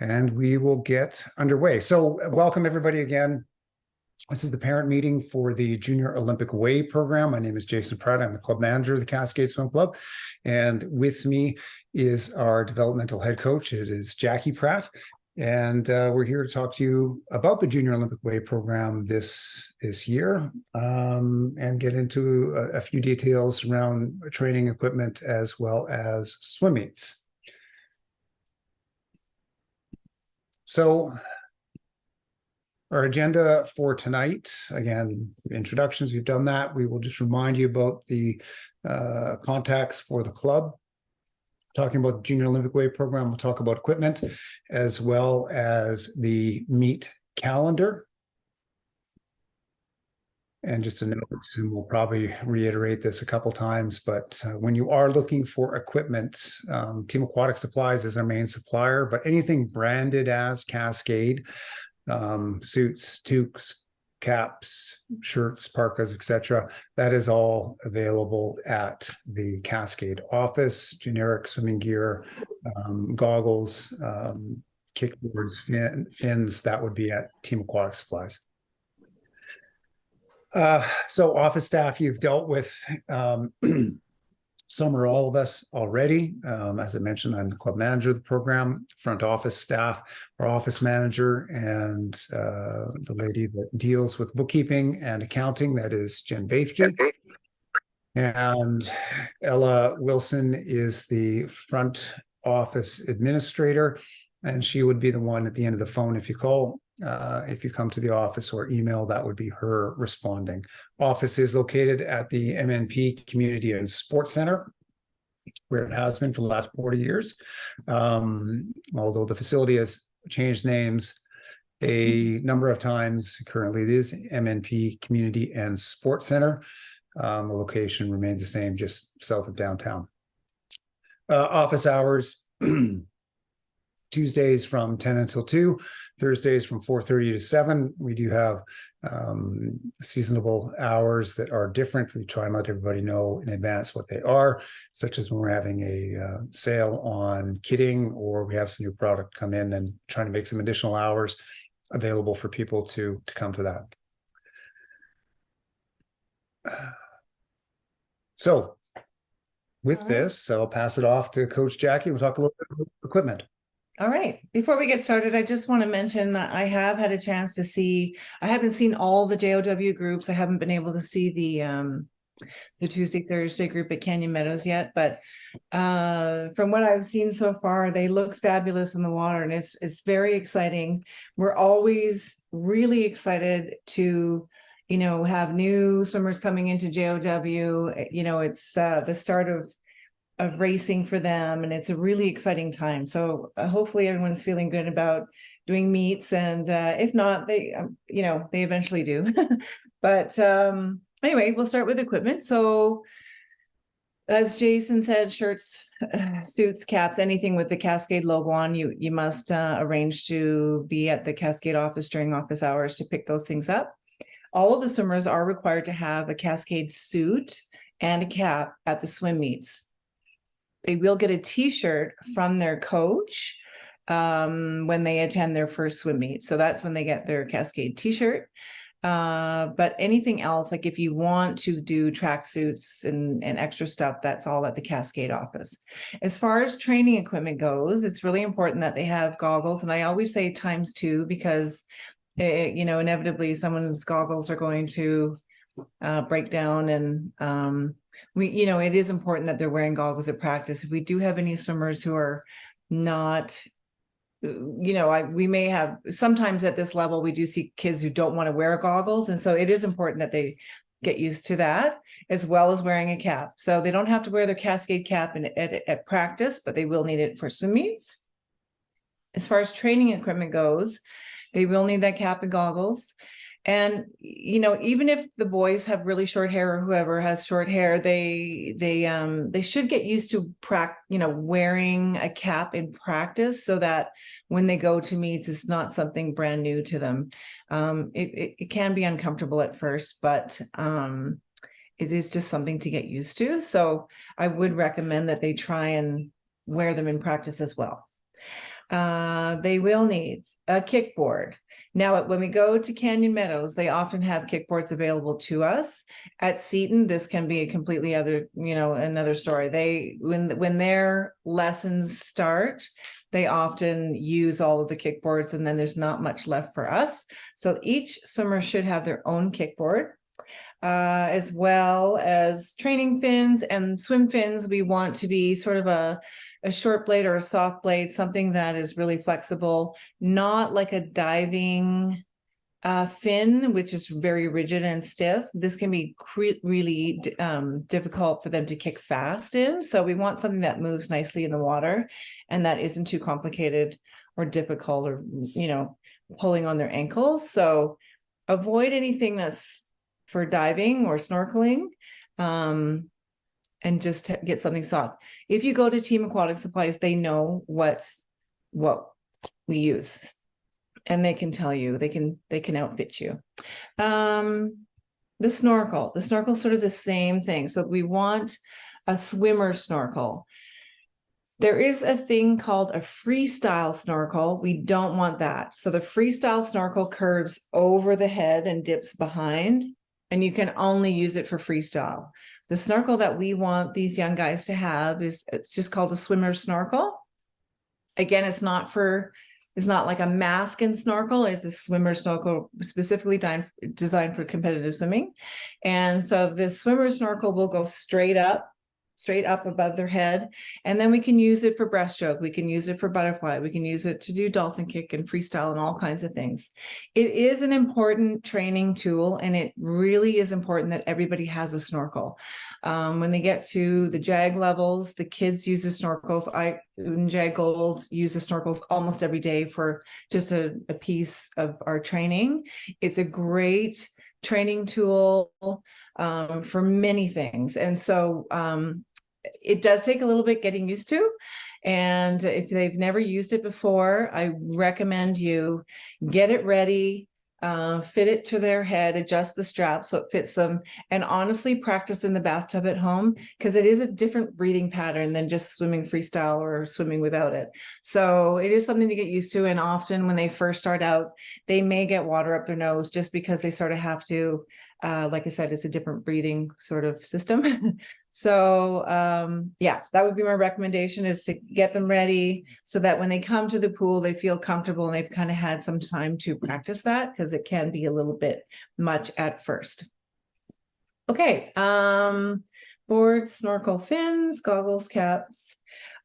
And we will get underway. So welcome everybody again. This is the parent meeting for the Junior Olympic Way program. My name is Jason Pratt. I'm the club manager of the Cascade Swim Club. And with me is our developmental head coach. It is Jackie Pratt. And we're here to talk to you about the Junior Olympic Way program this year and get into a few details around training equipment as well as swim meets. So our agenda for tonight, again, introductions, we've done that. We will just remind you about the contacts for the club. Talking about the Junior Olympic Way program, we'll talk about equipment as well as the meet calendar. And just a note, and we'll probably reiterate this a couple times, but when you are looking for equipment, Team Aquatic Supplies is our main supplier, but anything branded as Cascade, suits, toques, caps, shirts, parkas, etc., that is all available at the Cascade office. Generic swimming gear, goggles, kickboards, fins, that would be at Team Aquatic Supplies. So office staff, you've dealt with some or all of us already. As I mentioned, I'm the club manager of the program. Front office staff, our office manager, and the lady that deals with bookkeeping and accounting, that is Jen Baithke. And Ella Wilson is the front office administrator, and she would be the one at the end of the phone if you call. If you come to the office or email, that would be her responding. Office is located at the MNP Community and Sports Center, where it has been for the last 40 years. Although the facility has changed names a number of times, currently it is MNP Community and Sports Center. The location remains the same, just south of downtown. Office hours, Tuesdays from 10 until 2, Thursdays from 4:30 to 7. We do have seasonable hours that are different. We try and let everybody know in advance what they are, such as when we're having a sale on kitting, or we have some new product come in, and trying to make some additional hours available for people to come to that. So with this, I'll pass it off to Coach Jackie. We'll talk a little bit about equipment. All right. Before we get started, I just want to mention that I have had a chance to see, I haven't seen all the JOW groups. I haven't been able to see the Tuesday, Thursday group at Canyon Meadows yet, but from what I've seen so far, they look fabulous in the water, and it's very exciting. We're always really excited to, have new swimmers coming into JOW. It's the start of racing for them, and it's a really exciting time. So hopefully everyone's feeling good about doing meets, and if not, they eventually do. But anyway, we'll start with equipment. So as Jason said, shirts, suits, caps, anything with the Cascade logo on, you must arrange to be at the Cascade office during office hours to pick those things up. All of the swimmers are required to have a Cascade suit and a cap at the swim meets. They will get a t-shirt from their coach when they attend their first swim meet. So that's when they get their Cascade t-shirt. But anything else, like if you want to do tracksuits and extra stuff, that's all at the Cascade office. As far as training equipment goes, it's really important that they have goggles. And I always say ×2 because, inevitably someone's goggles are going to break down, and it is important that they're wearing goggles at practice. If we do have any swimmers who are not, we may have, sometimes at this level, we do see kids who don't want to wear goggles. And so it is important that they get used to that, as well as wearing a cap. So they don't have to wear their Cascade cap at practice, but they will need it for swim meets. As far as training equipment goes, they will need that cap and goggles. And, even if the boys have really short hair, or whoever has short hair, they should get used to wearing a cap in practice, so that when they go to meets, it's not something brand new to them. It can be uncomfortable at first, but it is just something to get used to. So I would recommend that they try and wear them in practice as well. They will need a kickboard. Now, when we go to Canyon Meadows, they often have kickboards available to us. At Seton, this can be a completely other, another story. When their lessons start, they often use all of the kickboards, and then there's not much left for us. So each swimmer should have their own kickboard. As well as training fins and swim fins. We want to be sort of a short blade or a soft blade, something that is really flexible, not like a diving fin, which is very rigid and stiff. This can be really difficult for them to kick fast in. So we want something that moves nicely in the water and that isn't too complicated or difficult or, pulling on their ankles. So avoid anything that's for diving or snorkeling, and just get something soft. If you go to Team Aquatic Supplies, they know what we use, and they can tell you, they can outfit you. The snorkel is sort of the same thing. So we want a swimmer snorkel. There is a thing called a freestyle snorkel. We don't want that. So the freestyle snorkel curves over the head and dips behind, and you can only use it for freestyle. The snorkel that we want these young guys to have it's just called a swimmer snorkel. Again, it's not like a mask and snorkel. It's a swimmer snorkel specifically designed for competitive swimming. And so the swimmer snorkel will go straight up above their head. And then we can use it for breaststroke. We can use it for butterfly. We can use it to do dolphin kick and freestyle and all kinds of things. It is an important training tool, and it really is important that everybody has a snorkel. When they get to the JAG levels, the kids use the snorkels. I in JAG Gold use the snorkels almost every day for just a piece of our training. It's a great training tool for many things. And so it does take a little bit getting used to. And if they've never used it before, I recommend you get it ready, fit it to their head, adjust the strap so it fits them, and honestly practice in the bathtub at home, because it is a different breathing pattern than just swimming freestyle or swimming without it. So it is something to get used to. And often when they first start out, they may get water up their nose just because they sort of have to, like I said, it's a different breathing sort of system. So yeah, that would be my recommendation, is to get them ready so that when they come to the pool, they feel comfortable and they've kind of had some time to practice that, because it can be a little bit much at first. Okay, board, snorkel, fins, goggles, caps.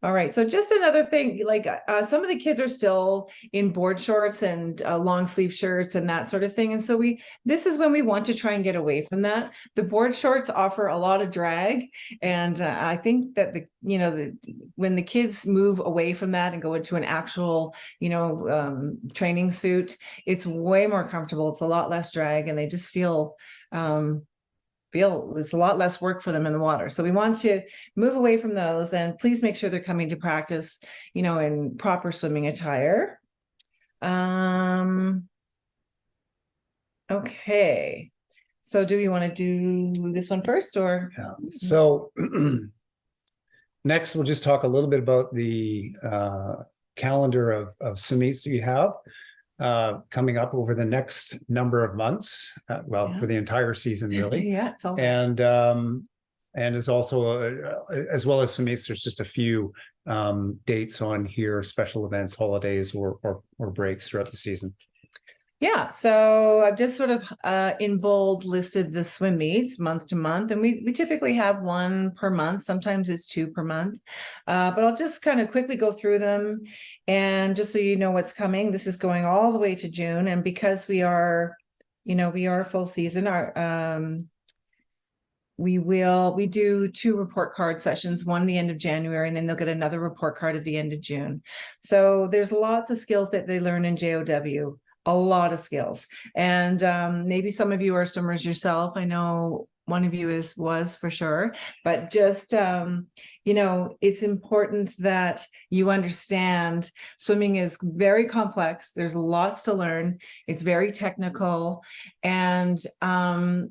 All right, so just another thing, like some of the kids are still in board shorts and long sleeve shirts and that sort of thing. And so this is when we want to try and get away from that. The board shorts offer a lot of drag. And I think that when the kids move away from that and go into an actual, training suit, it's way more comfortable. It's a lot less drag, and they just feel it's a lot less work for them in the water. So we want to move away from those, and please make sure they're coming to practice, in proper swimming attire. Okay. So do we want to do this one first, or? Yeah. So next, we'll just talk a little bit about the calendar of swim meets we have coming up over the next number of months, for the entire season, really. Yeah, it's all and is also as well as swim meets, there's just a few dates on here, special events, holidays, or breaks throughout the season. Yeah, so I've just sort of in bold listed the swim meets month to month, and we typically have one per month. Sometimes it's two per month, but I'll just kind of quickly go through them, and just so you know what's coming. This is going all the way to June, and because we are full season, we do 2 report card sessions, one the end of January, and then they'll get another report card at the end of June. So there's lots of skills that they learn in JOW. A lot of skills. And maybe some of you are swimmers yourself. I know one of you was for sure, but just, it's important that you understand swimming is very complex. There's lots to learn. It's very technical. And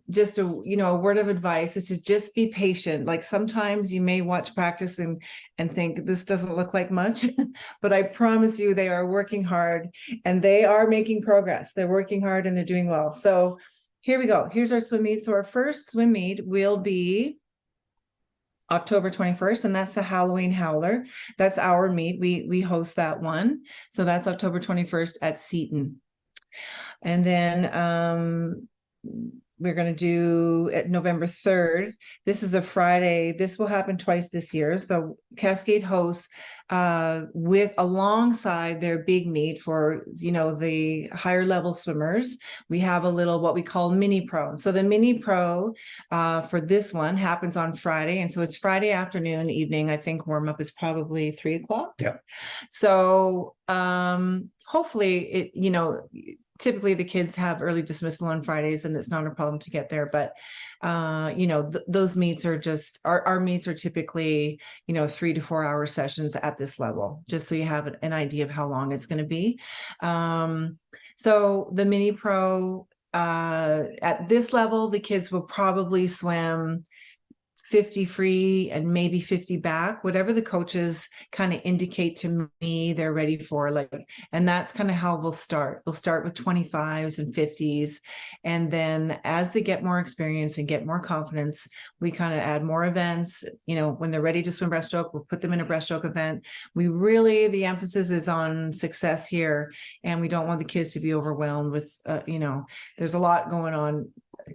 just a word of advice is to just be patient. Like sometimes you may watch practice and think this doesn't look like much, but I promise you they are working hard and they are making progress. They're working hard and they're doing well. So here we go. Here's our swim meet. So our first swim meet will be October 21st, and that's the Halloween Howler. That's our meet. We host that one. So that's October 21st at Seton. And then we're going to do at November 3rd. This is a Friday. This will happen twice this year. So Cascade hosts with alongside their big meet for, the higher level swimmers. We have a little what we call mini pro. So the mini pro for this one happens on Friday. And so it's Friday afternoon, evening. I think warm up is probably 3:00. Yeah. So hopefully typically the kids have early dismissal on Fridays and it's not a problem to get there. But, those meets are just, our meets are typically, 3 to 4 hour sessions at this level, just so you have an idea of how long it's going to be. So the mini pro, at this level, the kids will probably swim 50 free and maybe 50 back, whatever the coaches kind of indicate to me they're ready for, and that's kind of how we'll start. We'll start with 25s and 50s. And then as they get more experience and get more confidence, we kind of add more events. When they're ready to swim breaststroke, we'll put them in a breaststroke event. The emphasis is on success here. And we don't want the kids to be overwhelmed with, there's a lot going on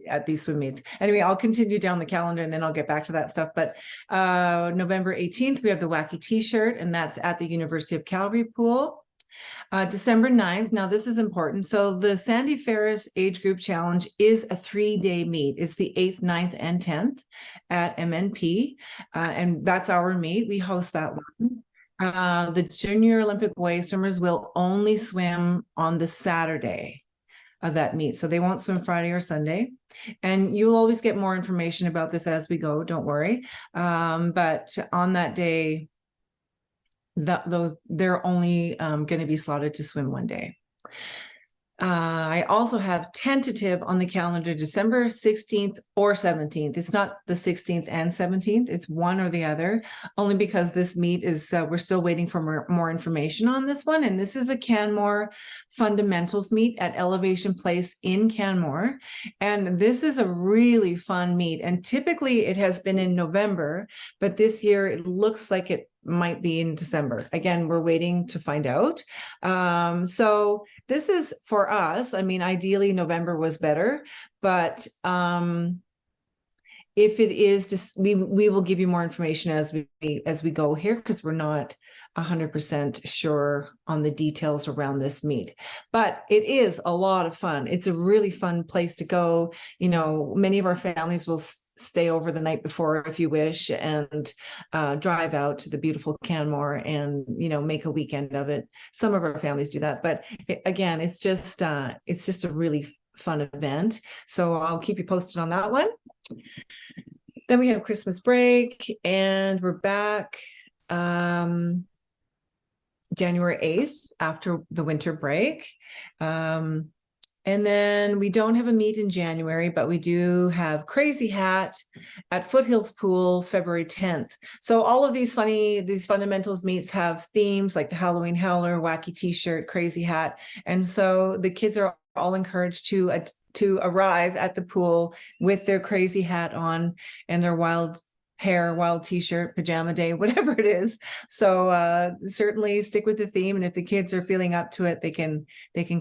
at these swim meets. Anyway, I'll continue down the calendar and then I'll get back to that stuff. But November 18th, we have the Wacky T-shirt, and that's at the University of Calgary pool. December 9th, now this is important. So the Sandy Ferris Age Group Challenge is a 3-day meet. It's the 8th, 9th, and 10th at MNP. And that's our meet. We host that one. The Junior Olympic wave swimmers will only swim on the Saturday of that meet. So they won't swim Friday or Sunday. And you'll always get more information about this as we go, don't worry. But on that day, they're only going to be slotted to swim one day. I also have tentative on the calendar December 16th or 17th. It's not the 16th and 17th. It's one or the other, only because this meet is, we're still waiting for more information on this one. And this is a Canmore fundamentals meet at Elevation Place in Canmore. And this is a really fun meet. And typically it has been in November, but this year it looks like it might be in December. Again, we're waiting to find out. So this is for us. I mean, ideally November was better, but if it is just, we will give you more information as we go here, because we're not 100% sure on the details around this meet. But it is a lot of fun. It's a really fun place to go. Many of our families will stay over the night before if you wish, and drive out to the beautiful Canmore and make a weekend of it. Some of our families do that, but again, it's just a really fun event. So I'll keep you posted on that one. Then we have Christmas break and we're back January 8th after the winter break. And then we don't have a meet in January, but we do have Crazy Hat at Foothills Pool February 10th. So all of these fundamentals meets have themes like the Halloween Howler, Wacky T-shirt, Crazy Hat. And so the kids are all encouraged to arrive at the pool with their crazy hat on and their wild hair, wild T-shirt, pajama day, whatever it is. So certainly stick with the theme. And if the kids are feeling up to it, they can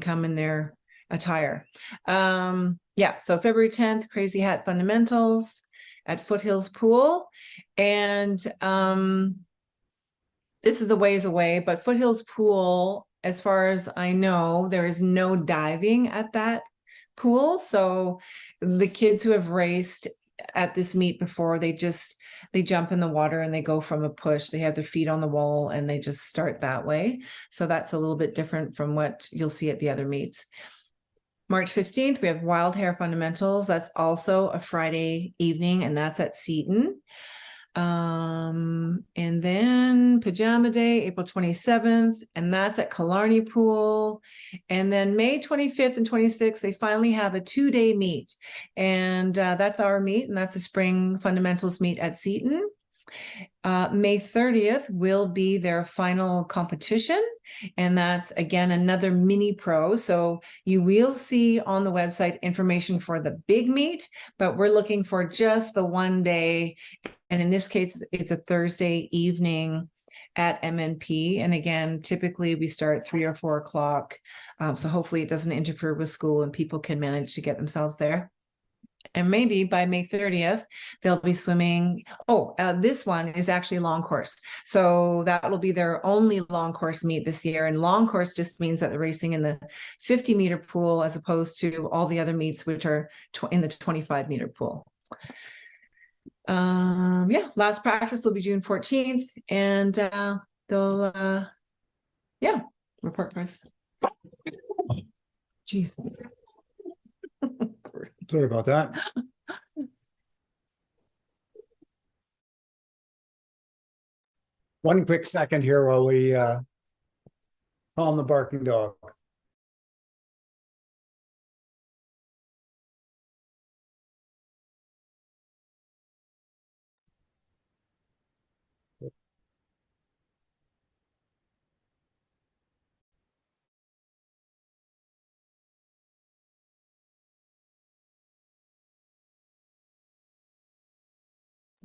come in their attire. So February 10th, Crazy Hat Fundamentals at Foothills Pool. And this is a ways away, but Foothills Pool, as far as I know, there is no diving at that pool. So the kids who have raced at this meet before, they jump in the water and they go from a push. They have their feet on the wall and they just start that way. So that's a little bit different from what you'll see at the other meets. March 15th, we have Wild Hair Fundamentals. That's also a Friday evening, and that's at Seton. And then Pajama Day, April 27th, and that's at Killarney Pool. And then May 25th and 26th, they finally have a 2-day meet. And that's our meet, and that's a spring fundamentals meet at Seton. May 30th will be their final competition, and that's again another mini pro. So you will see on the website information for the big meet, but we're looking for just the 1 day. And in this case, it's a Thursday evening at MNP. And again, typically we start 3 or 4 o'clock. So hopefully it doesn't interfere with school and people can manage to get themselves there. And maybe by May 30th, they'll be swimming. This one is actually long course. So that will be their only long course meet this year. And long course just means that they're racing in the 50-meter pool as opposed to all the other meets, which are in the 25-meter pool. Last practice will be June 14th. And they'll, report cards. Jeez. Sorry about that. One quick second here while we calm the barking dog.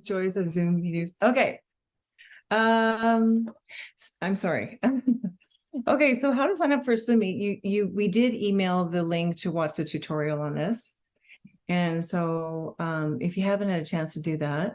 Joys of Zoom meetings. Okay. I'm sorry. Okay, so how to sign up for a swim meet? We did email the link to watch the tutorial on this. And so if you haven't had a chance to do that,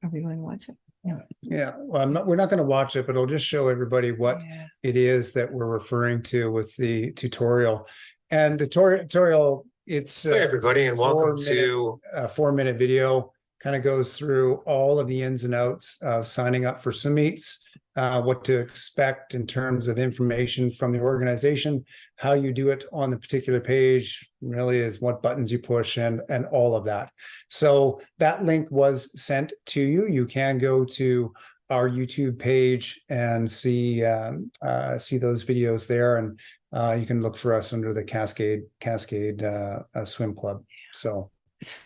are we going to watch it? No. Yeah, well, we're not going to watch it, but I'll just show everybody what it is that we're referring to with the tutorial. And the tutorial, it's hey everybody, and welcome to a 4-minute video. Kind of goes through all of the ins and outs of signing up for swim meets, what to expect in terms of information from the organization, how you do it on the particular page, really is what buttons you push and all of that. So that link was sent to you. You can go to our YouTube page and see those videos there, and you can look for us under the Cascade Swim Club.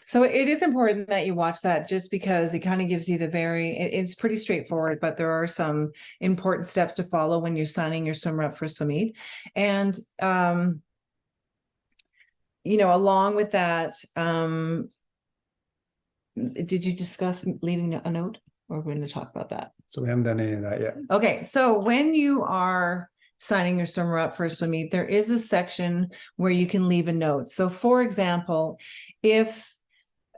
So it is important that you watch that, just because it kind of gives you it's pretty straightforward, but there are some important steps to follow when you're signing your swimmer up for swim meet. And, along with that, did you discuss leaving a note, or we're going to talk about that? So we haven't done any of that yet. Okay. So when you are signing your swimmer up for a swim meet, there is a section where you can leave a note. So for example, if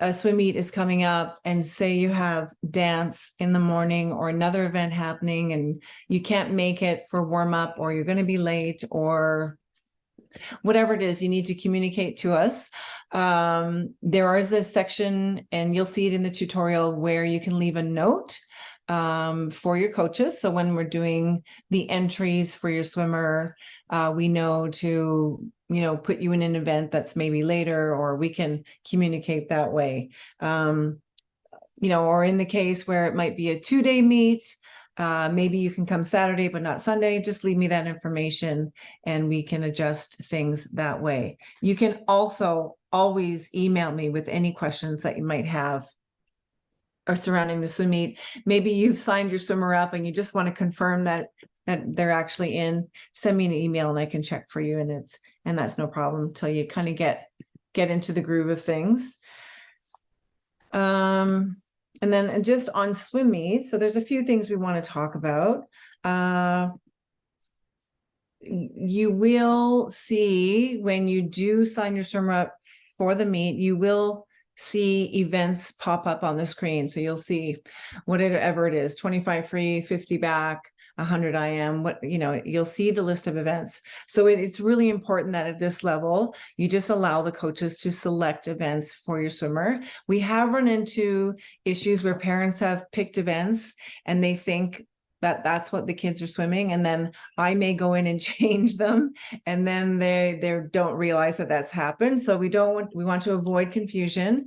a swim meet is coming up and say you have dance in the morning or another event happening and you can't make it for warm up, or you're going to be late, or whatever it is, you need to communicate to us. There is a section, and you'll see it in the tutorial, where you can leave a note for your coaches. So when we're doing the entries for your swimmer, we know to, put you in an event that's maybe later, or we can communicate that way. Or in the case where it might be a 2-day meet, maybe you can come Saturday, but not Sunday. Just leave me that information and we can adjust things that way. You can also always email me with any questions that you might have or surrounding the swim meet. Maybe you've signed your swimmer up and you just want to confirm that they're actually in. Send me an email and I can check for you, and that's no problem until you kind of get into the groove of things. And then just on swim meets, so there's a few things we want to talk about. You will see when you do sign your swimmer up for the meet, you will see events pop up on the screen. So you'll see whatever it is, 25 free, 50 back, 100 IM, you'll see the list of events. So it's really important that at this level, you just allow the coaches to select events for your swimmer. We have run into issues where parents have picked events and they think that's what the kids are swimming, and then I may go in and change them, and then they don't realize that that's happened. So we want to avoid confusion.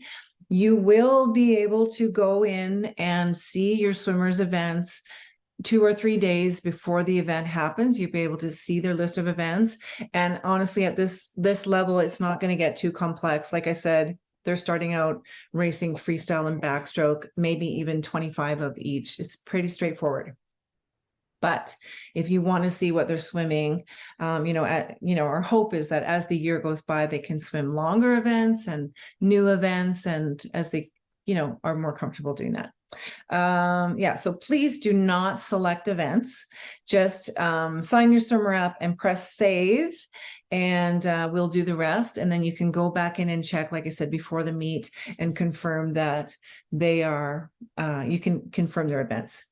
You will be able to go in and see your swimmers' events 2 or 3 days before the event happens. You'll be able to see their list of events. And honestly, at this level, it's not going to get too complex. Like I said, they're starting out racing freestyle and backstroke, maybe even 25 of each. It's pretty straightforward. But if you want to see what they're swimming, our hope is that as the year goes by, they can swim longer events and new events, and as they, are more comfortable doing that. So please do not select events. Just sign your swimmer up and press save, and we'll do the rest. And then you can go back in and check, like I said, before the meet, and confirm that they are, you can confirm their events.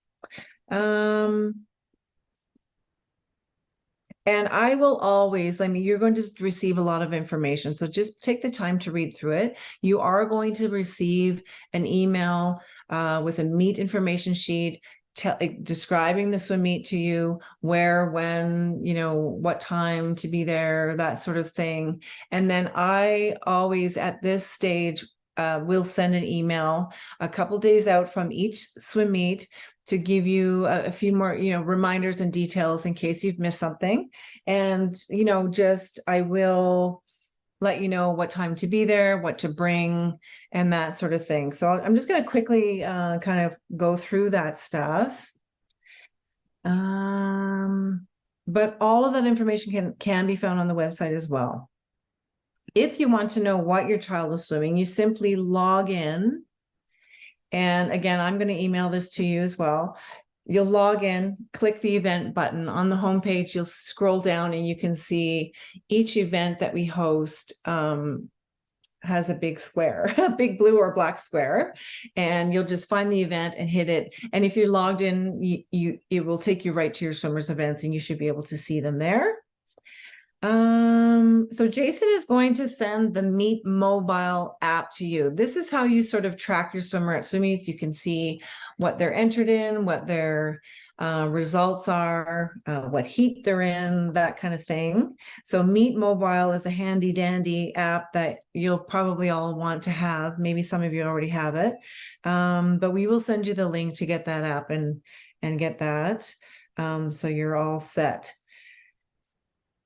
And I will always, you're going to receive a lot of information. So just take the time to read through it. You are going to receive an email with a meet information sheet describing the swim meet to you, where, when, what time to be there, that sort of thing. And then I always, at this stage, will send an email a couple days out from each swim meet to give you a few more, reminders and details in case you've missed something. And, I will let you know what time to be there, what to bring, and that sort of thing. So I'm just going to quickly kind of go through that stuff. But all of that information can be found on the website as well. If you want to know what your child is swimming, you simply log in. And again, I'm going to email this to you as well. You'll log in, click the event button on the homepage. You'll scroll down and you can see each event that we host has a big square, a big blue or black square, and you'll just find the event and hit it. And if you're logged in, it will take you right to your swimmers events, and you should be able to see them there. So Jason is going to send the Meet mobile app to you. This is how you sort of track your swimmer at swim meets. You can see what they're entered in, what their results are, what heat they're in, that kind of thing. So Meet mobile is a handy dandy app that you'll probably all want to have. Maybe some of you already have it, but we will send you the link to get that app and get that. So you're all set.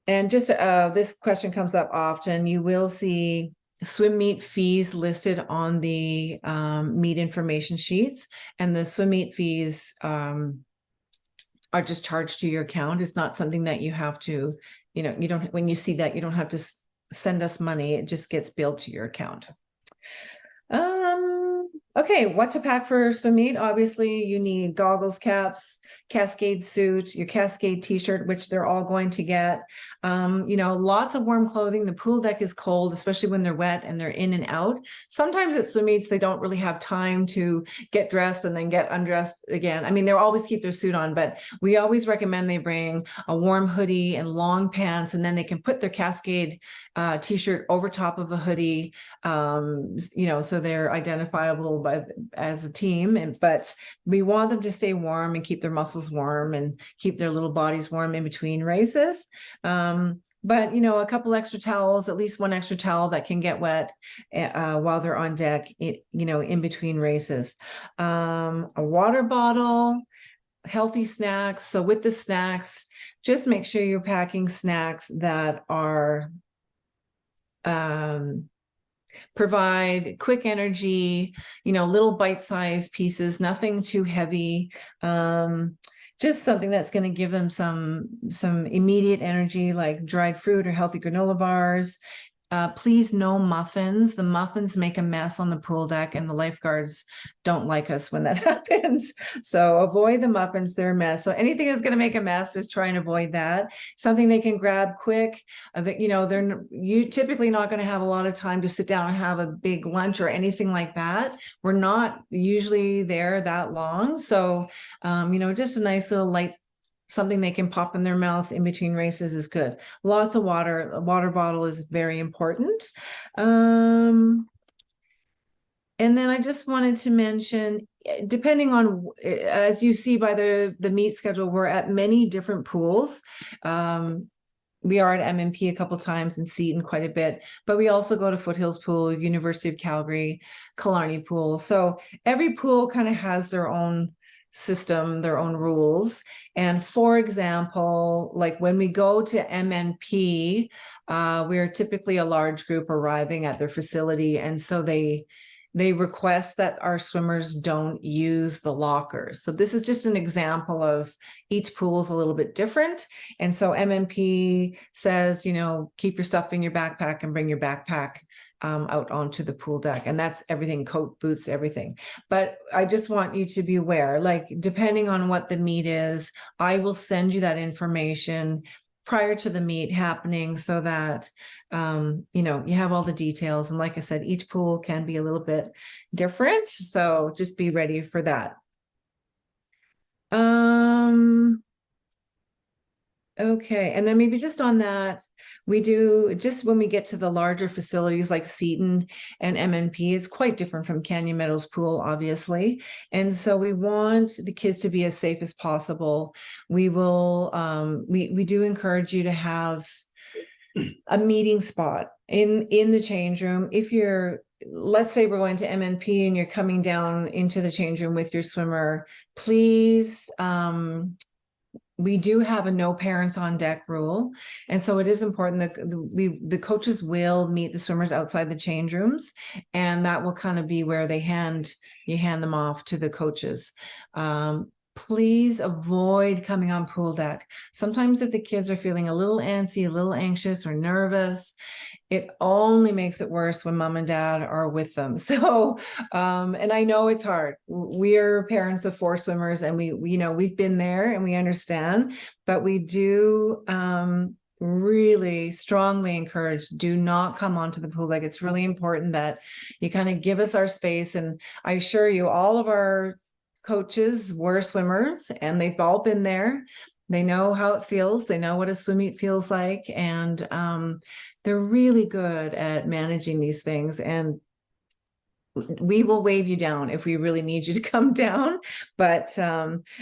And just this question comes up often. You will see swim meet fees listed on the meet information sheets, and the swim meet fees are just charged to your account. It's not something that you have to, you don't, when you see that, you don't have to send us money. It just gets billed to your account. Okay, what to pack for swim meet? Obviously, you need goggles, caps, Cascade suit, your Cascade t-shirt, which they're all going to get. Lots of warm clothing. The pool deck is cold, especially when they're wet and they're in and out. Sometimes at swim meets, they don't really have time to get dressed and then get undressed again. I mean, they'll always keep their suit on, but we always recommend they bring a warm hoodie and long pants, and then they can put their Cascade t-shirt over top of a hoodie, so they're identifiable as a team. But we want them to stay warm and keep their muscles warm and keep their little bodies warm in between races. But a couple extra towels, at least one extra towel that can get wet while they're on deck, in between races. A water bottle, healthy snacks. So with the snacks, just make sure you're packing snacks that are provide quick energy, little bite-sized pieces, nothing too heavy. Just something that's going to give them some immediate energy, like dried fruit or healthy granola bars. Please, no muffins. The muffins make a mess on the pool deck, and the lifeguards don't like us when that happens. So avoid the muffins, they're a mess. So anything that's going to make a mess, is try and avoid that. Something they can grab quick. You typically not going to have a lot of time to sit down and have a big lunch or anything like that. We're not usually there that long. So, just a nice little light, something they can pop in their mouth in between races is good. Lots of water. A water bottle is very important. And then I just wanted to mention, depending on, as you see by the meet schedule, we're at many different pools. We are at MMP a couple times and Seton quite a bit, but we also go to Foothills Pool, University of Calgary, Killarney Pool. So every pool kind of has their own system, their own rules. And for example, like when we go to MNP, we're typically a large group arriving at their facility. And so they request that our swimmers don't use the lockers. So this is just an example of each pool is a little bit different. And so MMP says, you know, keep your stuff in your backpack and bring your backpack out onto the pool deck. And that's everything, coat, boots, everything. But I just want you to be aware, like depending on what the meet is, I will send you that information prior to the meet happening so that you know, you have all the details. And like I said, each pool can be a little bit different, so just be ready for that. Okay, and then maybe just on that, we do, just when we get to the larger facilities like Seton and MNP, it's quite different from Canyon Meadows Pool, obviously. And so we want the kids to be as safe as possible. We will, we do encourage you to have a meeting spot in the change room. If you're, let's say we're going to MNP and you're coming down into the change room with your swimmer, please, we do have a no parents on deck rule. And so it is important that the coaches will meet the swimmers outside the change rooms, and that will kind of be where you hand them off to the coaches. Please avoid coming on pool deck. Sometimes if the kids are feeling a little antsy, a little anxious or nervous, it only makes it worse when mom and dad are with them. So, and I know it's hard. We're parents of 4 swimmers and we you know, we've been there and we understand, but we do, really strongly encourage, do not come onto the pool deck. It's really important that you kind of give us our space. And I assure you, all of our coaches were swimmers and they've all been there. They know how it feels. They know what a swim meet feels like. And they're really good at managing these things. And we will wave you down if we really need you to come down. But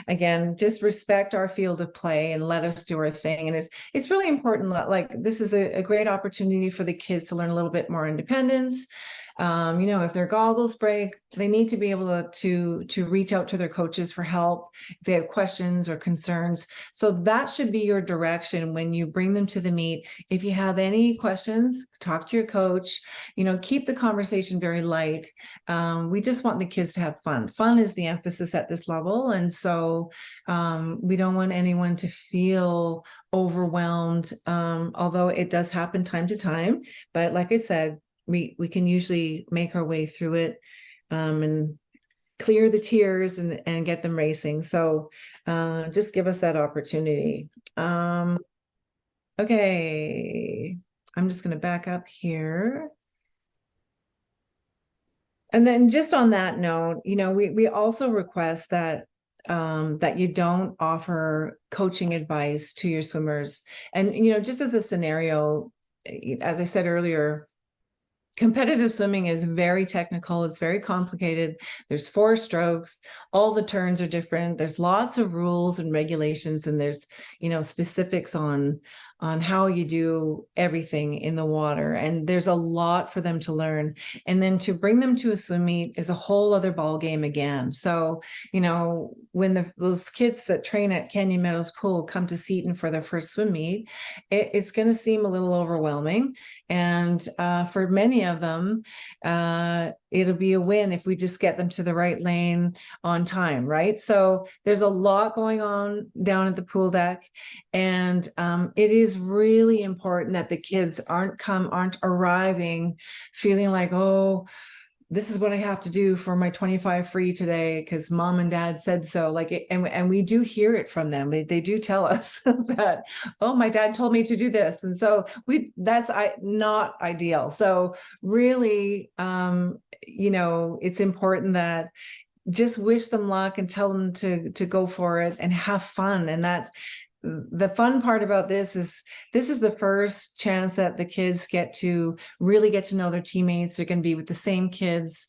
again, just respect our field of play and let us do our thing. And it's really important. Like this is a great opportunity for the kids to learn a little bit more independence. You know, if their goggles break, they need to be able to reach out to their coaches for help if they have questions or concerns. So that should be your direction when you bring them to the meet. If you have any questions, talk to your coach. You know, keep the conversation very light. We just want the kids to have fun. Fun is the emphasis at this level. And so we don't want anyone to feel overwhelmed, although it does happen time to time. But like I said, we can usually make our way through it and clear the tears and get them racing. So just give us that opportunity. Okay, I'm just going to back up here. And then just on that note, you know, we also request that that you don't offer coaching advice to your swimmers. And, you know, just as a scenario, as I said earlier, competitive swimming is very technical. It's very complicated. There's 4 strokes. All the turns are different. There's lots of rules and regulations, and there's, you know, specifics on how you do everything in the water. And there's a lot for them to learn. And then to bring them to a swim meet is a whole other ball game again. So, you know, when those kids that train at Canyon Meadows Pool come to Seton for their first swim meet, it's going to seem a little overwhelming. And for many of them, it'll be a win if we just get them to the right lane on time, right? So there's a lot going on down at the pool deck. And it is really important that the kids aren't arriving feeling like, oh, this is what I have to do for my 25 free today because mom and dad said so. Like it, and we do hear it from them. They do tell us that, oh, my dad told me to do this. And so that's not ideal. So really, you know, it's important that just wish them luck and tell them to go for it and have fun. And the fun part about this is the first chance that the kids get to really get to know their teammates. They're going to be with the same kids,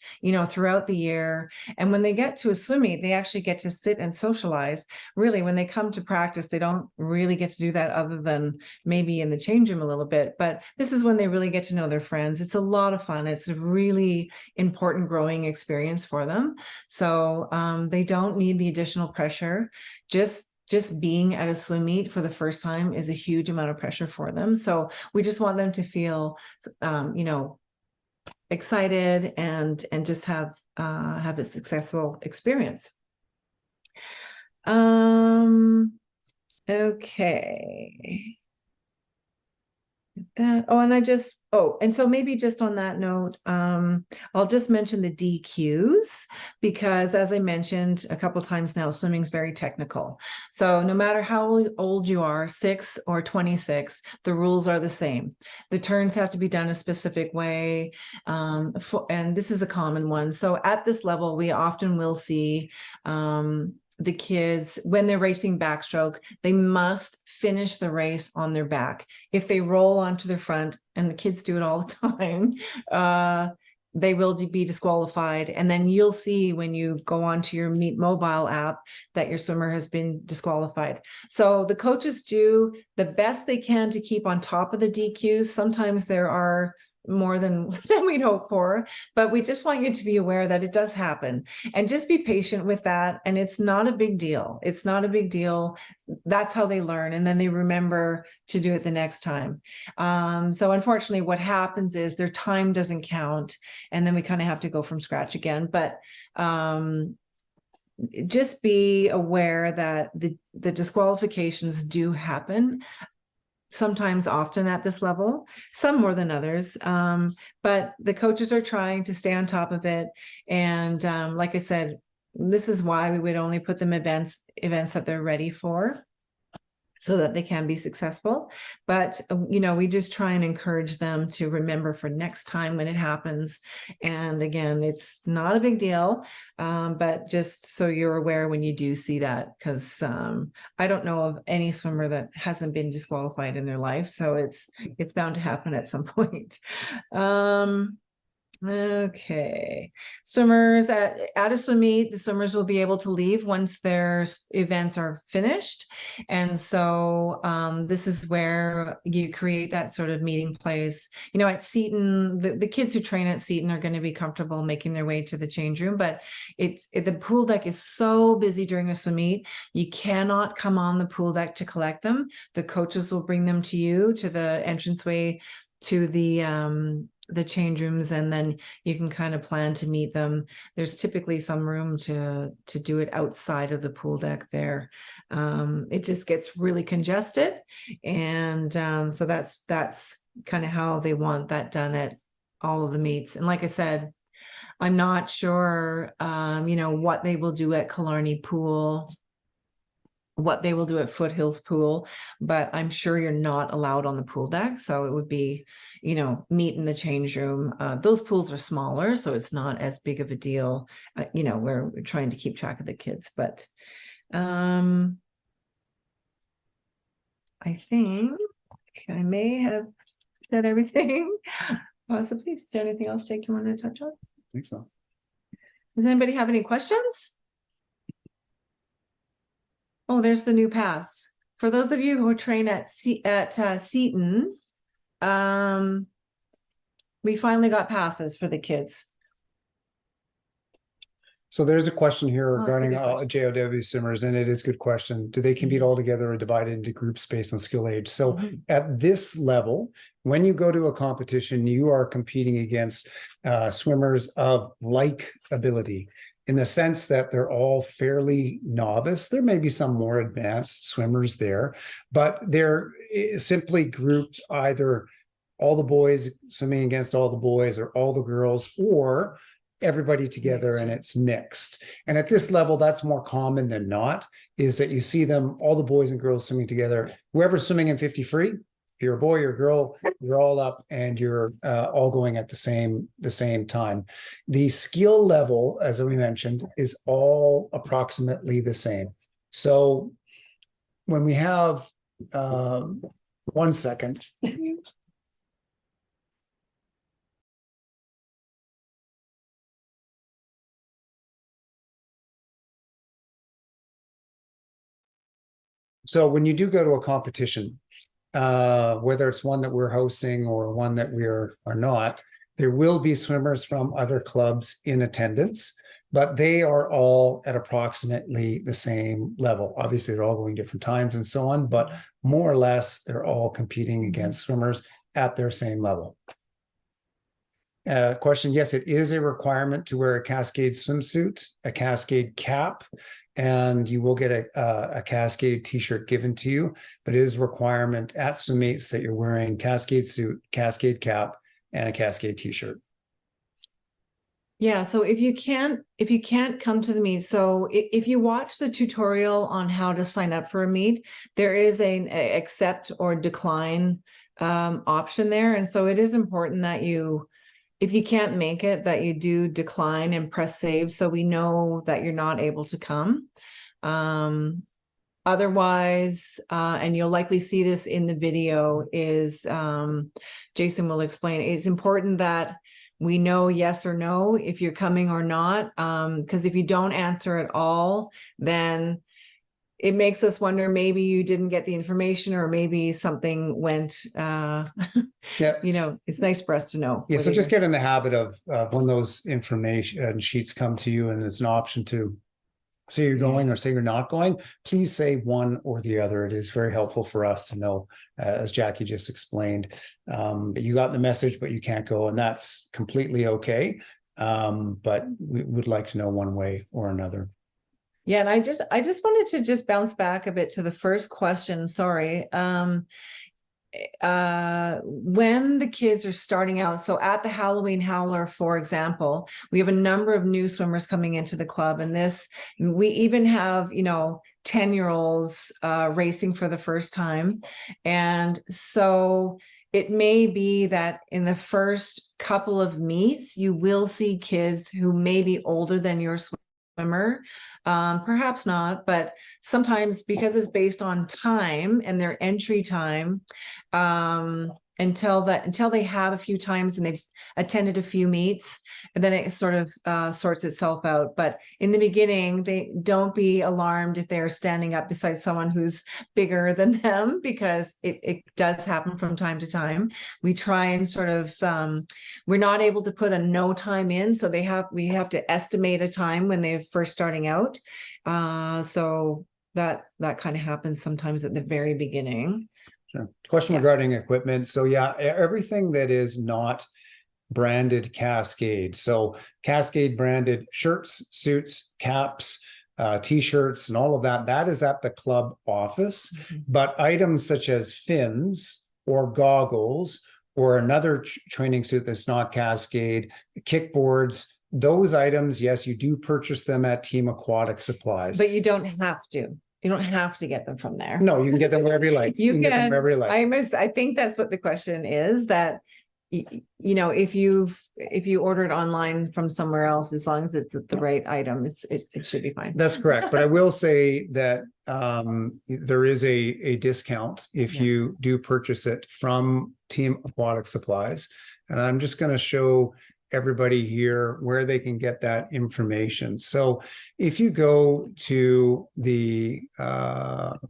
throughout the year. And when they get to a swim meet, they actually get to sit and socialize. Really, when they come to practice, they don't really get to do that other than maybe in the change room a little bit. But this is when they really get to know their friends. It's a lot of fun. It's a really important growing experience for them. So they don't need the additional pressure. Just being at a swim meet for the first time is a huge amount of pressure for them. So we just want them to feel, excited and just have a successful experience. Okay. And so maybe just on that note, I'll just mention the DQs, because as I mentioned a couple of times now, swimming's very technical. So no matter how old you are, 6 or 26, the rules are the same. The turns have to be done a specific way, and this is a common one. So at this level, we often will see the kids, when they're racing backstroke, they must finish the race on their back. If they roll onto their front, and the kids do it all the time, they will be disqualified. And then you'll see when you go onto your Meet Mobile app that your swimmer has been disqualified. So the coaches do the best they can to keep on top of the DQs. Sometimes there are more than we'd hope for, but we just want you to be aware that it does happen, and just be patient with that. And it's not a big deal. It's not a big deal. That's how they learn, and then they remember to do it the next time. So unfortunately, what happens is their time doesn't count, and then we kind of have to go from scratch again. But just be aware that the disqualifications do happen. Sometimes, often at this level, some more than others, but the coaches are trying to stay on top of it. And like I said, this is why we would only put them events that they're ready for, so that they can be successful. But we just try and encourage them to remember for next time when it happens. And again, it's not a big deal, but just so you're aware when you do see that, because I don't know of any swimmer that hasn't been disqualified in their life, so it's bound to happen at some point. Okay, swimmers at a swim meet, the swimmers will be able to leave once their events are finished. And so this is where you create that sort of meeting place. At Seton, the kids who train at Seton are going to be comfortable making their way to the change room, but the pool deck is so busy during a swim meet, you cannot come on the pool deck to collect them. The coaches will bring them to you, to the entranceway to the change rooms, and then you can kind of plan to meet them. There's typically some room to do it outside of the pool deck there. It just gets really congested, and so that's kind of how they want that done at all of the meets. And like I said, I'm not sure what they will do at Killarney Pool, what they will do at Foothills Pool, but I'm sure you're not allowed on the pool deck. So it would be, meet in the change room. Those pools are smaller, so it's not as big of a deal. We're trying to keep track of the kids, but I think I may have said everything. Possibly. Is there anything else, Jake, you want to touch on? I think so. Does anybody have any questions? Oh, there's the new pass. For those of you who train at Seton, we finally got passes for the kids. So there's a question here Oh, that's a regarding good question. JOW swimmers, and it is a good question. Do they compete all together or divided into groups based on skill age? So at this level, when you go to a competition, you are competing against swimmers of like ability, in the sense that they're all fairly novice. There may be some more advanced swimmers there, but they're simply grouped either all the boys swimming against all the boys, or all the girls, or everybody together, and it's mixed. And at this level, that's more common than not, is that you see them, all the boys and girls swimming together. Whoever's swimming in 50 free, if you're a boy or a girl, you're all up and you're all going at the same time. The skill level, as we mentioned, is all approximately the same. So when we have 1 second. So when you do go to a competition, whether it's one that we're hosting or one that we are not, there will be swimmers from other clubs in attendance, but they are all at approximately the same level. Obviously, they're all going different times and so on, but more or less, they're all competing against swimmers at their same level. Question, yes, it is a requirement to wear a Cascade swimsuit, a Cascade cap, and you will get a Cascade t-shirt given to you, but it is a requirement at swim meets that you're wearing Cascade suit, Cascade cap, and a Cascade t-shirt. Yeah, so if you can't come to the meet, so if you watch the tutorial on how to sign up for a meet, there is a accept or decline option there. And so it is important that you, if you can't make it, that you do decline and press save so we know that you're not able to come. Otherwise, and you'll likely see this in the video, is Jason will explain, it's important that we know yes or no if you're coming or not, because if you don't answer at all, then it makes us wonder, maybe you didn't get the information, or maybe something went, Yeah. you know, it's nice for us to know. Yeah, so just get in the habit of when those information sheets come to you and it's an option to say you're going or say you're not going, please say one or the other. It is very helpful for us to know, as Jackie just explained, that you got the message, but you can't go, and that's completely okay. But we would like to know one way or another. Yeah, and I just wanted to just bounce back a bit to the first question. Sorry. When the kids are starting out, so at the Halloween Howler, for example, we have a number of new swimmers coming into the club, and we even have, you know, 10-year-olds racing for the first time. And so it may be that in the first couple of meets, you will see kids who may be older than your swimmer. Perhaps not, but sometimes, because it's based on time and their entry time, until they have a few times and they've attended a few meets, and then it sort of sorts itself out. But in the beginning, they don't be alarmed if they're standing up beside someone who's bigger than them, because it does happen from time to time. We try and sort of, we're not able to put a no time in, so we have to estimate a time when they're first starting out. So that kind of happens sometimes at the very beginning. Sure. Question regarding equipment. So yeah, everything that is not branded Cascade. So Cascade branded shirts, suits, caps, t-shirts, and all of that, that is at the club office. But items such as fins or goggles or another training suit that's not Cascade, kickboards, those items, yes, you do purchase them at Team Aquatic Supplies. But you don't have to. You don't have to get them from there. No, you can get them wherever you like. You can get them wherever you like. I think that's what the question is, that you know, if you order it online from somewhere else, as long as it's the right item, it should be fine. That's correct. But I will say that there is a discount if you do purchase it from Team Aquatic Supplies. And I'm just going to show everybody here where they can get that information. So if you go to the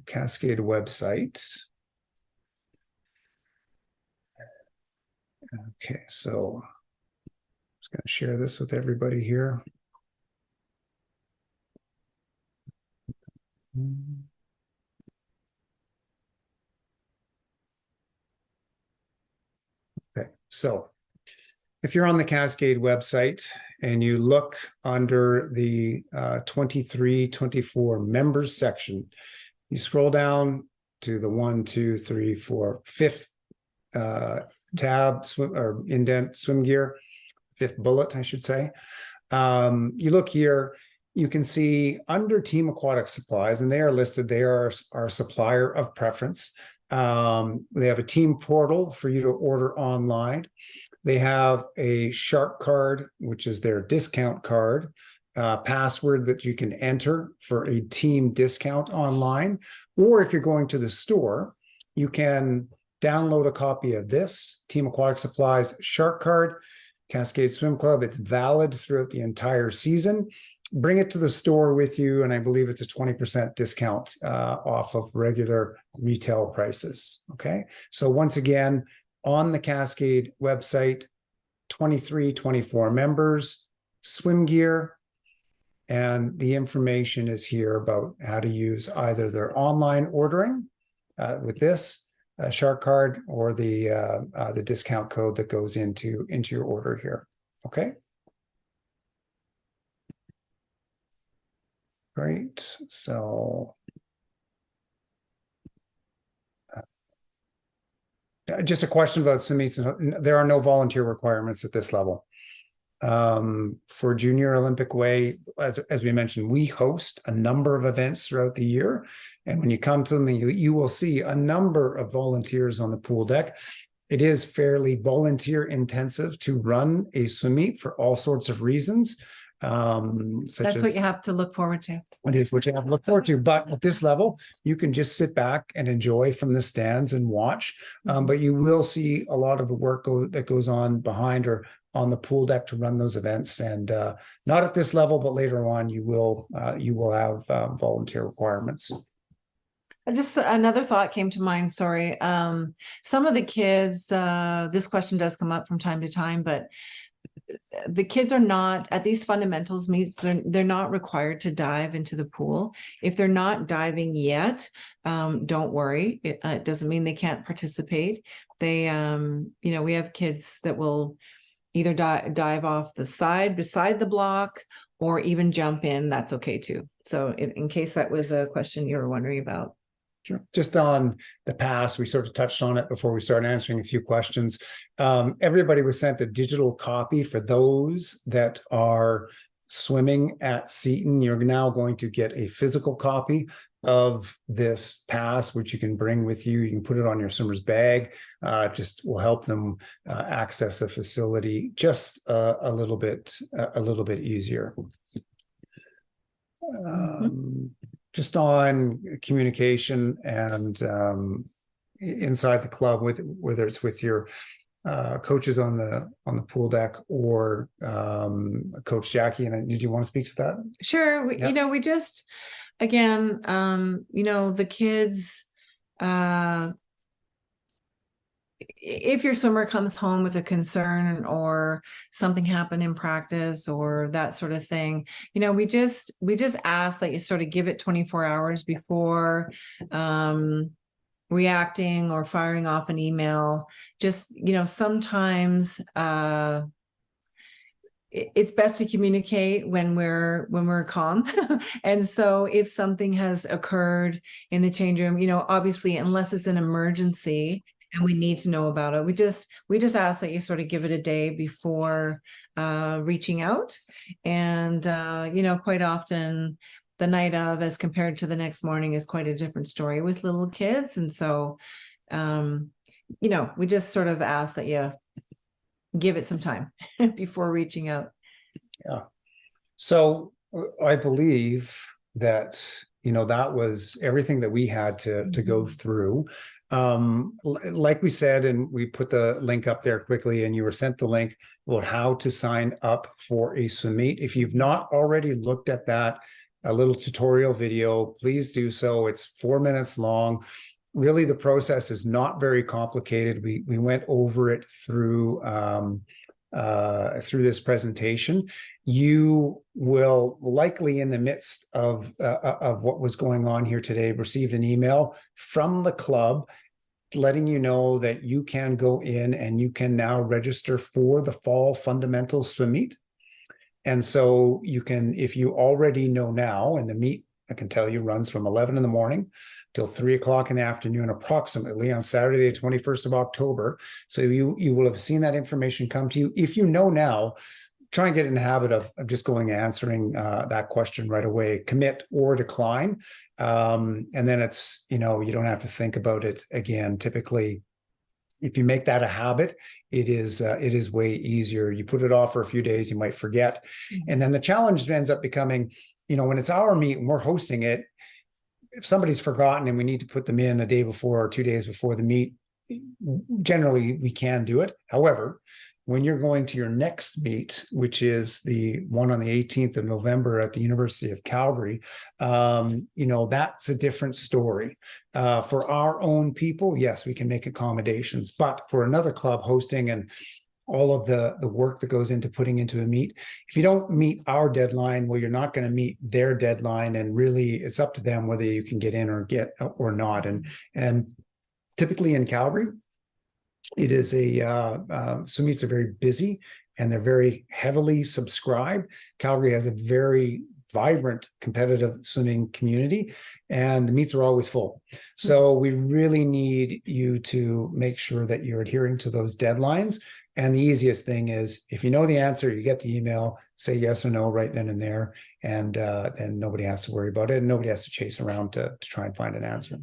Cascade website. Okay, so I'm just going to share this with everybody here. Okay, so if you're on the Cascade website and you look under the 23-24 members section, you scroll down to the fifth tab, indent swim gear, fifth bullet, I should say. You look here, you can see under Team Aquatic Supplies, and they are listed, they are our supplier of preference. They have a team portal for you to order online. They have a Shark card, which is their discount card, password that you can enter for a team discount online. Or if you're going to the store, you can download a copy of this Team Aquatic Supplies shark card, Cascade Swim Club. It's valid throughout the entire season. Bring it to the store with you, and I believe it's a 20% discount off of regular retail prices. Okay, so once again, on the Cascade website, 23, 24 members, swim gear, and the information is here about how to use either their online ordering with this shark card or the discount code that goes into your order here. Okay. Great. So just a question about swim meets. There are no volunteer requirements at this level. For Junior Olympic Way, as we mentioned, we host a number of events throughout the year. And when you come to them, you will see a number of volunteers on the pool deck. It is fairly volunteer intensive to run a swim meet for all sorts of reasons. That's what you have to look forward to. It is what you have to look forward to. But at this level, you can just sit back and enjoy from the stands and watch. But you will see a lot of the work that goes on behind or on the pool deck to run those events. And not at this level, but later on, you will have volunteer requirements. Just another thought came to mind. Sorry. Some of the kids, this question does come up from time to time, but the kids are not at these fundamentals meets. They're not required to dive into the pool. If they're not diving yet, don't worry. It doesn't mean they can't participate. They, we have kids that will either dive off the side beside the block or even jump in. That's okay too. So in case that was a question you were wondering about. Sure. Just on the past, we sort of touched on it before we started answering a few questions. Everybody was sent a digital copy for those that are swimming at Seton. You're now going to get a physical copy of this pass, which you can bring with you. You can put it on your swimmer's bag. Just will help them access the facility just a little bit easier. Just on communication and inside the club, whether it's with your coaches on the pool deck or Coach Jackie. And did you want to speak to that? Sure. We just, again, the kids, if your swimmer comes home with a concern or something happened in practice or that sort of thing, we just ask that you sort of give it 24 hours before reacting or firing off an email. Just, sometimes it's best to communicate when we're calm. And so if something has occurred in the change room, obviously, unless it's an emergency and we need to know about it, we just ask that you sort of give it a day before reaching out. And quite often the night of as compared to the next morning is quite a different story with little kids. And so we just sort of ask that you give it some time before reaching out. Yeah. So I believe that that was everything that we had to go through. Like we said, and we put the link up there quickly, and you were sent the link about how to sign up for a swim meet. If you've not already looked at that, a little tutorial video, please do so. It's 4 minutes long. Really, the process is not very complicated. We went over it through this presentation. You will likely, in the midst of what was going on here today, received an email from the club letting you know that you can go in and you can now register for the fall fundamental swim meet. And so you can, if you already know now, and the meet, I can tell you, runs from 11 in the morning till 3 o'clock in the afternoon, approximately on Saturday, the 21st of October. So you will have seen that information come to you. If you know now, try and get in the habit of just going and answering that question right away, commit or decline. And then it's, you don't have to think about it again. Typically, if you make that a habit, it is way easier. You put it off for a few days, you might forget. And then the challenge ends up becoming, when it's our meet and we're hosting it, if somebody's forgotten and we need to put them in a day before or 2 days before the meet, generally we can do it. However, when you're going to your next meet, which is the one on the 18th of November at the University of Calgary, that's a different story. For our own people, yes, we can make accommodations, but for another club hosting and all of the work that goes into putting into a meet, if you don't meet our deadline, well, you're not going to meet their deadline, and really it's up to them whether you can get in or not. And typically in Calgary, it is swim meets are very busy and they're very heavily subscribed. Calgary has a very vibrant competitive swimming community, and the meets are always full. So we really need you to make sure that you're adhering to those deadlines. And the easiest thing is, if you know the answer, you get the email, say yes or no right then and there, and then nobody has to worry about it, and nobody has to chase around to try and find an answer.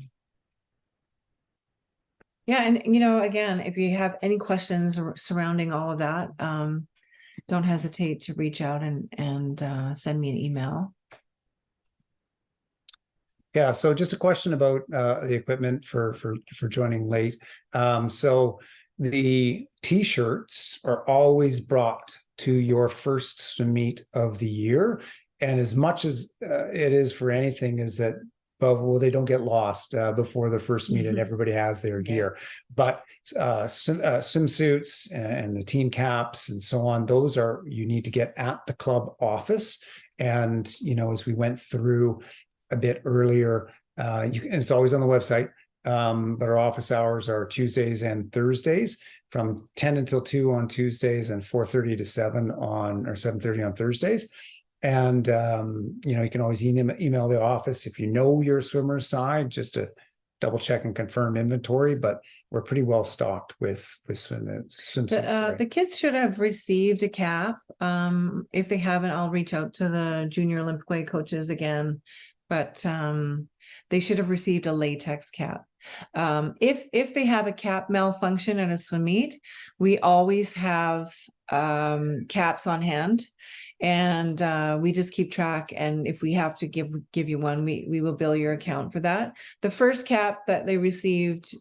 Yeah, and again, if you have any questions surrounding all of that, don't hesitate to reach out and send me an email. Yeah, so just a question about the equipment for joining late. So the t-shirts are always brought to your first swim meet of the year, and as much as it is for anything, is that well, they don't get lost before the first meet, and everybody has their gear. But swimsuits and the team caps and so on, those you need to get at the club office. And as we went through a bit earlier, and it's always on the website, but our office hours are Tuesdays and Thursdays from 10 until 2 on Tuesdays and 4:30 to 7 or 7:30 on Thursdays. And, you can always email the office if you know your swimmer's side, just to double check and confirm inventory. But we're pretty well stocked with swimsuits. The kids should have received a cap. If they haven't, I'll reach out to the junior Olympic way coaches again. But they should have received a latex cap. If they have a cap malfunction at a swim meet, we always have caps on hand. And we just keep track, and if we have to give you one, we will bill your account for that. The first cap that they received,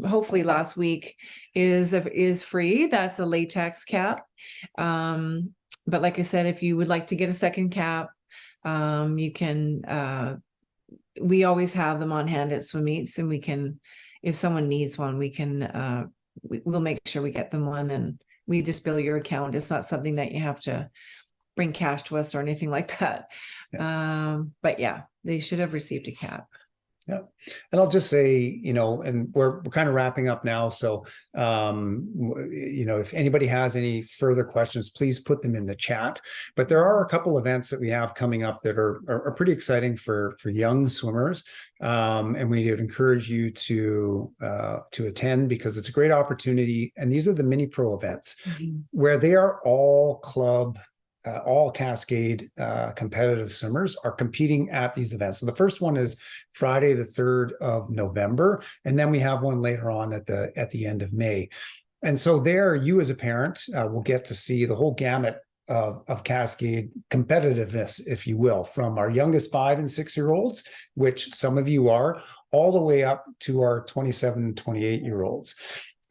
hopefully last week, is free. That's a latex cap. But like I said, if you would like to get a second cap, you can. We always have them on hand at swim meets, and we can, if someone needs one, we can. We'll make sure we get them one, and we just bill your account. It's not something that you have to bring cash to us or anything like that. Yeah. But yeah, they should have received a cap. Yeah. And I'll just say, and we're kind of wrapping up now. So, if anybody has any further questions, please put them in the chat. But there are a couple events that we have coming up that are pretty exciting for young swimmers. And we would encourage you to attend, because it's a great opportunity. And these are the mini pro events where they are all club, all Cascade competitive swimmers are competing at these events. So the first one is Friday, the 3rd of November. And then we have one later on at the end of May. And so there, you as a parent will get to see the whole gamut of Cascade competitiveness, if you will, from our youngest 5 and 6-year-olds, which some of you are, all the way up to our 27 and 28-year-olds.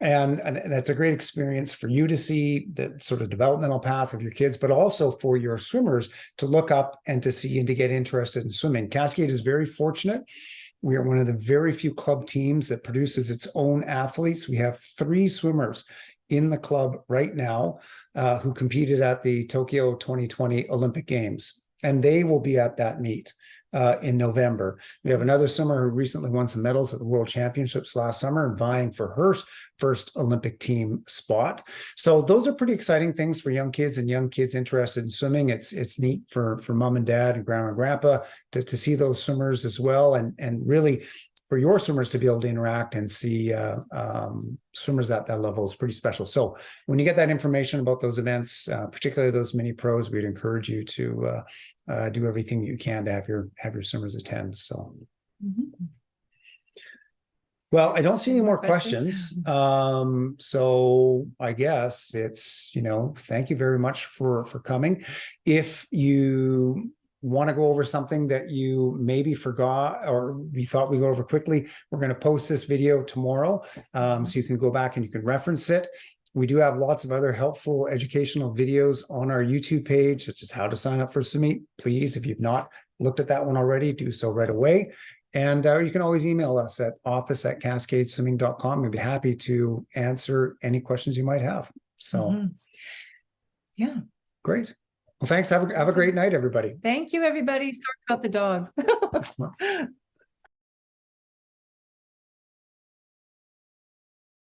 And that's a great experience for you to see the sort of developmental path of your kids, but also for your swimmers to look up and to see and to get interested in swimming. Cascade is very fortunate. We are one of the very few club teams that produces its own athletes. We have 3 swimmers in the club right now who competed at the Tokyo 2020 Olympic Games, and they will be at that meet in November. We have another swimmer who recently won some medals at the World Championships last summer and vying for her first Olympic team spot. So those are pretty exciting things for young kids and young kids interested in swimming. It's neat for mom and dad and grandma and grandpa to see those swimmers as well, and really for your swimmers to be able to interact and see swimmers at that level is pretty special. So when you get that information about those events, particularly those mini pros, we'd encourage you to do everything you can to have your swimmers attend. So, well, I don't see any more questions. So I guess it's, thank you very much for coming. If you want to go over something that you maybe forgot or you thought we go over quickly, we're going to post this video tomorrow. So you can go back and you can reference it. We do have lots of other helpful educational videos on our YouTube page, such as how to sign up for Summit. Please, if you've not looked at that one already, do so right away. And you can always email us at office@cascadeswimming.com. We'd be happy to answer any questions you might have. So, Yeah. Great. Well, thanks. Have a great night, everybody. Thank you, everybody. Sorry about the dogs.